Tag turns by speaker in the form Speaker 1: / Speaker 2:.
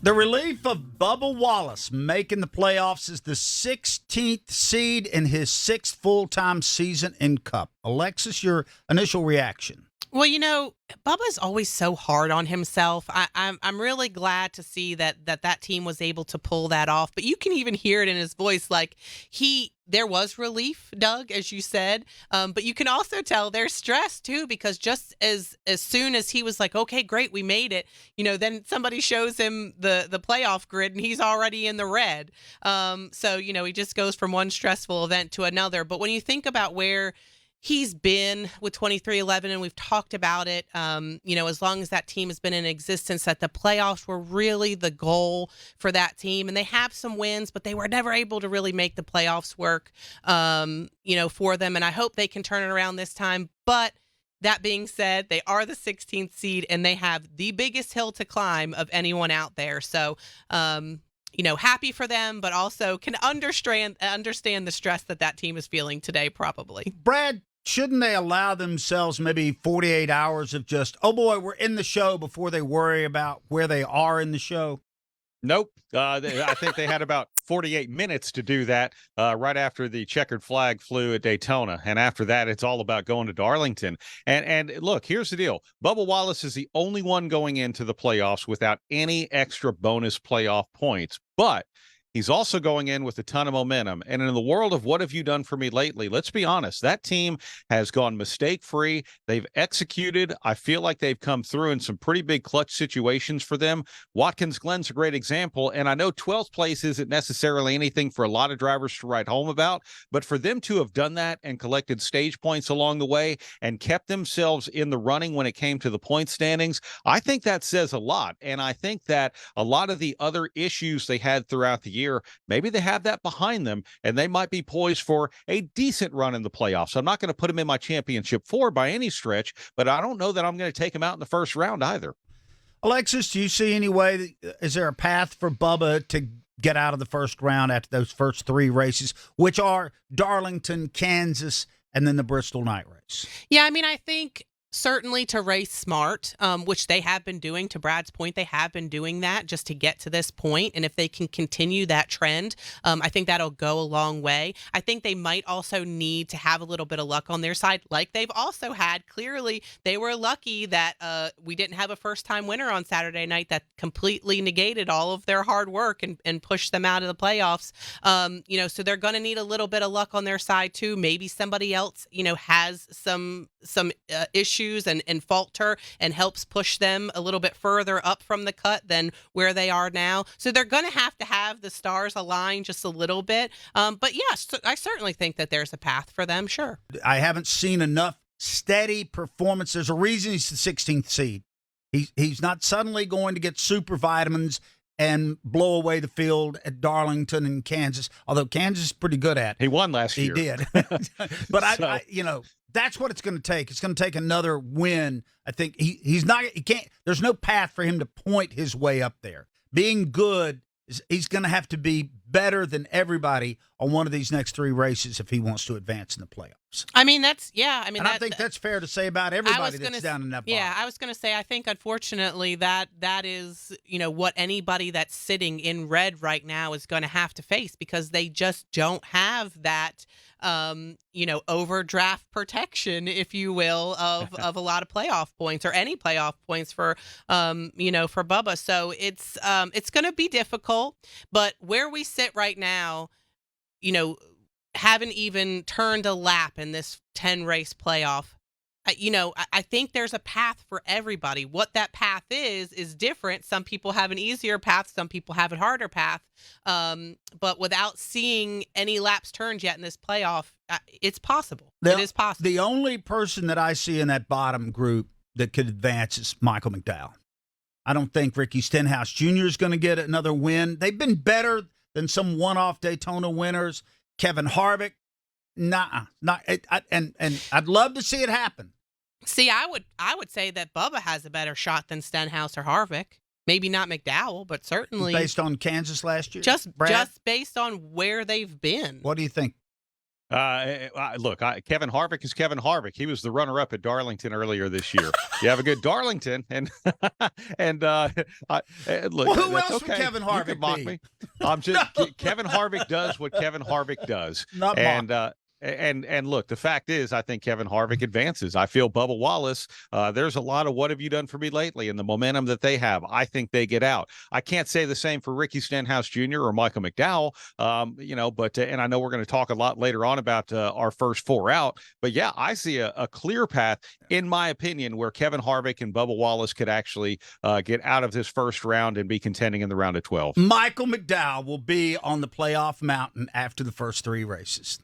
Speaker 1: The relief of Bubba Wallace making the playoffs is the 16th seed in his sixth full-time season in Cup. Alexis, your initial reaction?
Speaker 2: Well, Bubba's always so hard on himself. I'm really glad to see that team was able to pull that off. But you can even hear it in his voice, like there was relief, Doug, as you said. But you can also tell they're stressed too, because just as soon as he was like, okay, great, we made it, then somebody shows him the playoff grid and he's already in the red. So he just goes from one stressful event to another. But when you think about where he's been with 23-11, and we've talked about it, as long as that team has been in existence, that the playoffs were really the goal for that team. And they have some wins, but they were never able to really make the playoffs work, for them. And I hope they can turn it around this time. But that being said, they are the 16th seed, and they have the biggest hill to climb of anyone out there. So, happy for them, but also can understand the stress that team is feeling today, probably.
Speaker 1: Brad, shouldn't they allow themselves maybe 48 hours of just, oh boy, we're in the show before they worry about where they are in the show?
Speaker 3: Nope. I think they had about 48 minutes to do that right after the checkered flag flew at Daytona. And after that, it's all about going to Darlington. And look, here's the deal. Bubba Wallace is the only one going into the playoffs without any extra bonus playoff points. But he's also going in with a ton of momentum. And in the world of what have you done for me lately, let's be honest, that team has gone mistake-free. They've executed. I feel like they've come through in some pretty big clutch situations for them. Watkins Glen's a great example. And I know 12th place isn't necessarily anything for a lot of drivers to write home about, but for them to have done that and collected stage points along the way and kept themselves in the running when it came to the point standings, I think that says a lot. And I think that a lot of the other issues they had throughout the year, maybe they have that behind them and they might be poised for a decent run in the playoffs. I'm not going to put them in my championship four by any stretch, but I don't know that I'm going to take them out in the first round either.
Speaker 1: Alexis, do you see any way, is there a path for Bubba to get out of the first round after those first three races, which are Darlington, Kansas, and then the Bristol night race?
Speaker 2: Yeah, I think certainly to race smart, which they have been doing. To Brad's point, they have been doing that just to get to this point. And if they can continue that trend, I think that'll go a long way. I think they might also need to have a little bit of luck on their side, like they've also had. Clearly, they were lucky that we didn't have a first-time winner on Saturday night that completely negated all of their hard work and pushed them out of the playoffs. So they're going to need a little bit of luck on their side, too. Maybe somebody else, has some issues and falter and helps push them a little bit further up from the cut than where they are now. So they're going to have the stars align just a little bit. But yes, I certainly think that there's a path for them. Sure.
Speaker 1: I haven't seen enough steady performance. There's a reason he's the 16th seed. He's not suddenly going to get super vitamins and blow away the field at Darlington and Kansas, although Kansas is pretty good at it.
Speaker 3: He won last year.
Speaker 1: He did. But I that's what it's going to take. It's going to take another win. I think he can't, there's no path for him to point his way up there. Being good, he's going to have to be better than everybody on one of these next three races if he wants to advance in the playoffs.
Speaker 2: I think
Speaker 1: that's fair to say about everybody that's down in that bottom.
Speaker 2: Yeah, I was going to say, I think unfortunately that is, what anybody that's sitting in red right now is going to have to face, because they just don't have that, overdraft protection, if you will, of a lot of playoff points or any playoff points for Bubba. So it's going to be difficult, but where we sit right now, haven't even turned a lap in this 10-race playoff. I think there's a path for everybody. What that path is different. Some people have an easier path. Some people have a harder path. But without seeing any laps turned yet in this playoff, it's possible. It is possible.
Speaker 1: The only person that I see in that bottom group that could advance is Michael McDowell. I don't think Ricky Stenhouse Jr. is going to get another win. They've been better than some one-off Daytona winners. Kevin Harvick, and I'd love to see it happen.
Speaker 2: See, I would say that Bubba has a better shot than Stenhouse or Harvick. Maybe not McDowell, but certainly
Speaker 1: based on Kansas last year.
Speaker 2: Just based on where they've been.
Speaker 1: What do you think?
Speaker 3: Look, Kevin Harvick is Kevin Harvick. He was the runner-up at Darlington earlier this year. You have a good Darlington, and look.
Speaker 1: Well, who
Speaker 3: that's
Speaker 1: else
Speaker 3: okay.
Speaker 1: would Kevin
Speaker 3: You
Speaker 1: Harvick
Speaker 3: can mock
Speaker 1: be?
Speaker 3: me. I'm just Kevin Harvick does what Kevin Harvick does,
Speaker 1: Not mock.
Speaker 3: and look, the fact is, I think Kevin Harvick advances. I feel Bubba Wallace. There's a lot of what have you done for me lately, and the momentum that they have. I think they get out. I can't say the same for Ricky Stenhouse Jr. or Michael McDowell. But and I know we're going to talk a lot later on about our first four out. But yeah, I see a clear path, in my opinion, where Kevin Harvick and Bubba Wallace could actually get out of this first round and be contending in the round of 12.
Speaker 1: Michael McDowell will be on the playoff mountain after the first three races.